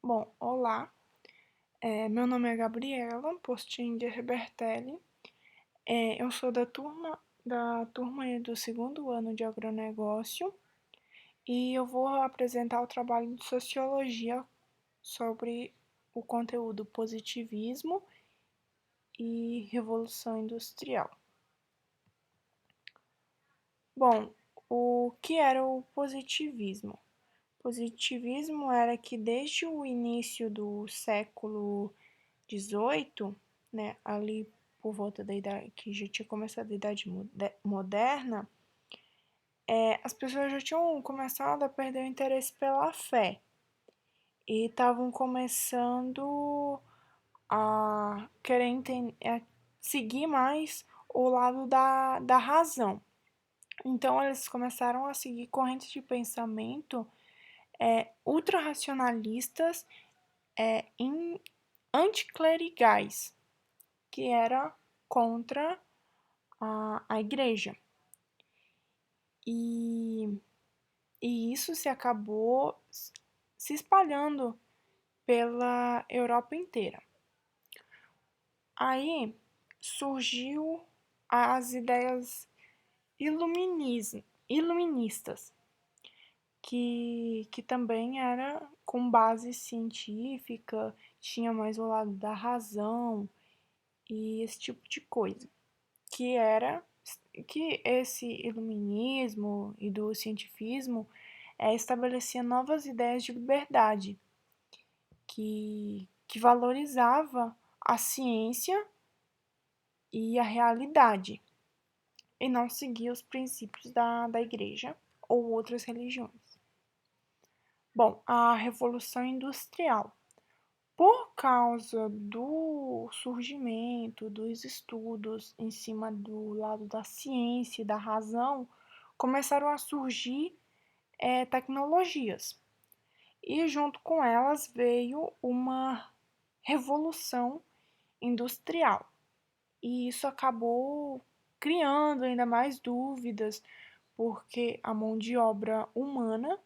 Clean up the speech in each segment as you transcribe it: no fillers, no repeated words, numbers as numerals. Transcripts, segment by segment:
Bom, olá, meu nome é Gabriela Postinger Bertelli, eu sou da turma aí do segundo ano de agronegócio e eu vou apresentar o trabalho de sociologia sobre o conteúdo positivismo e revolução industrial. Bom, o que era o positivismo? Positivismo era que desde o início do século XVIII, né, ali por volta da idade que já tinha começado a idade moderna, as pessoas já tinham começado a perder o interesse pela fé e estavam começando a querer seguir mais o lado da razão. Então, eles começaram a seguir correntes de pensamento ultrarracionalistas, anticlericais, que era contra a igreja. E, e isso se acabou se espalhando pela Europa inteira. Aí surgiu as ideias iluministas, que também era com base científica, tinha mais o lado da razão e esse tipo de coisa, que era que esse iluminismo e do cientifismo estabelecia novas ideias de liberdade, que valorizava a ciência e a realidade, e não seguia os princípios da igreja ou outras religiões. Bom, a Revolução Industrial. Por causa do surgimento dos estudos em cima do lado da ciência e da razão, começaram a surgir tecnologias. E junto com elas veio uma revolução industrial. E isso acabou criando ainda mais dúvidas, porque a mão de obra humana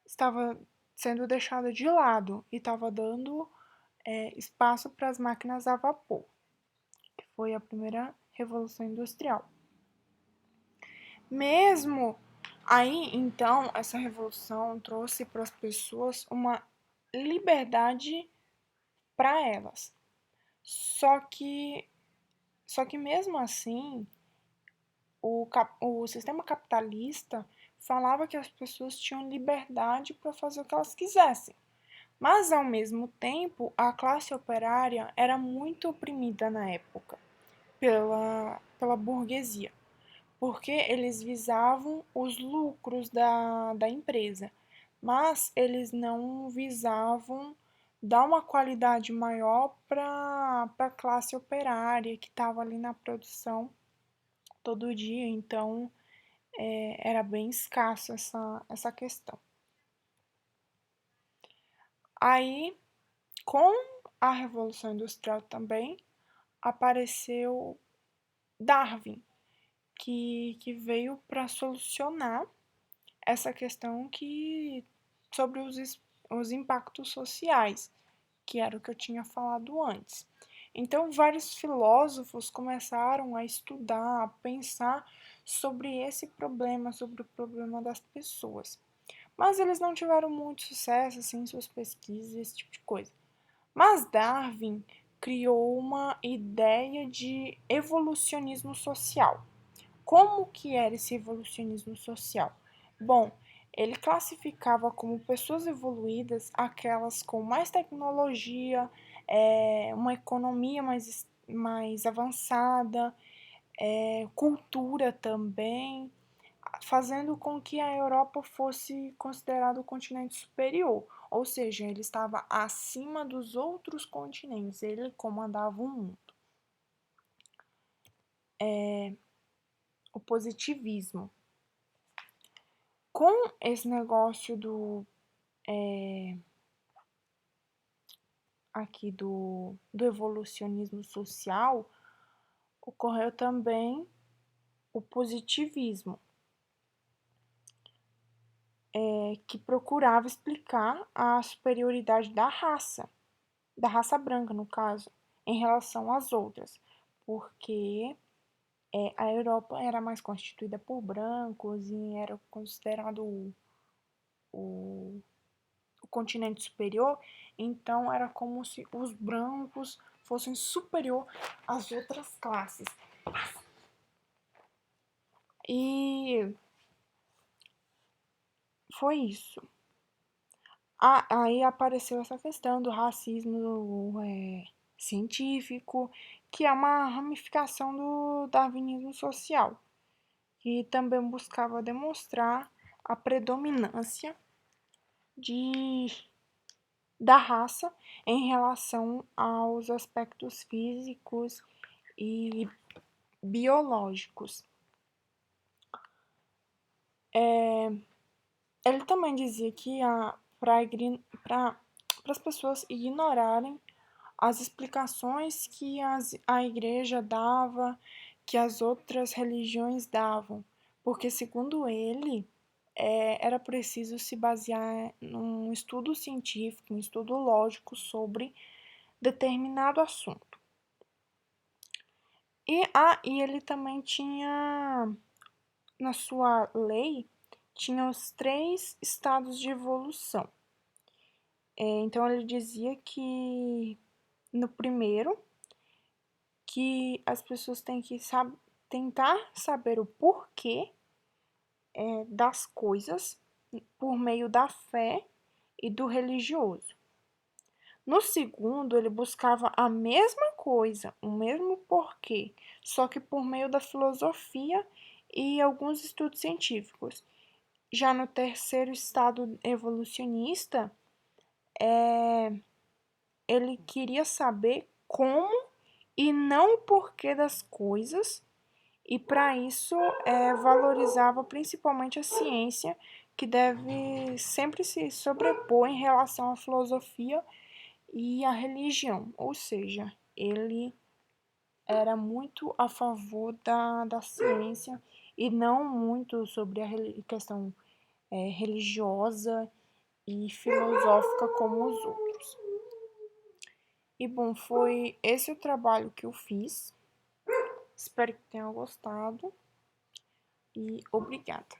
estava sendo deixada de lado e estava dando espaço para as máquinas a vapor, que foi a primeira revolução industrial. Mesmo aí, então, essa revolução trouxe para as pessoas uma liberdade para elas. Só que, só que mesmo assim, o sistema capitalista falava que as pessoas tinham liberdade para fazer o que elas quisessem. Mas, ao mesmo tempo, a classe operária era muito oprimida na época pela burguesia, porque eles visavam os lucros da empresa, mas eles não visavam dar uma qualidade maior para a classe operária que estava ali na produção todo dia, então era bem escasso essa questão. Aí, com a Revolução Industrial também, apareceu Darwin, que veio para solucionar essa questão sobre os impactos sociais, que era o que eu tinha falado antes. Então, vários filósofos começaram a estudar, a pensar sobre esse problema, sobre o problema das pessoas. Mas eles não tiveram muito sucesso assim, em suas pesquisas, esse tipo de coisa. Mas Darwin criou uma ideia de evolucionismo social. Como que era esse evolucionismo social? Bom, ele classificava como pessoas evoluídas aquelas com mais tecnologia, uma economia mais avançada, cultura também, fazendo com que a Europa fosse considerado o continente superior, ou seja, ele estava acima dos outros continentes, ele comandava o mundo. O positivismo. Com esse negócio do evolucionismo social, ocorreu também o positivismo, que procurava explicar a superioridade da raça branca, no caso, em relação às outras, porque a Europa era mais constituída por brancos e era considerado o, o continente superior, então era como se os brancos fossem superior às outras classes. E foi isso. Aí apareceu essa questão do racismo científico, que é uma ramificação do darwinismo social, que também buscava demonstrar a predominância de, da raça em relação aos aspectos físicos e biológicos. Ele também dizia que para as pessoas ignorarem as explicações que a igreja dava, que as outras religiões davam, porque, segundo ele, era preciso se basear num estudo científico, um estudo lógico sobre determinado assunto. E ele também tinha, na sua lei, tinha os 3 estados de evolução. Então, ele dizia que no primeiro, que as pessoas têm que tentar saber o porquê das coisas por meio da fé e do religioso. No segundo, ele buscava a mesma coisa, o mesmo porquê, só que por meio da filosofia e alguns estudos científicos. Já no terceiro estado evolucionista, ele queria saber como e não o porquê das coisas, e para isso valorizava principalmente a ciência, que deve sempre se sobrepor em relação à filosofia e à religião, ou seja, ele era muito a favor da ciência e não muito sobre a questão religiosa e filosófica como os outros. E bom, foi esse o trabalho que eu fiz. Espero que tenham gostado e obrigada.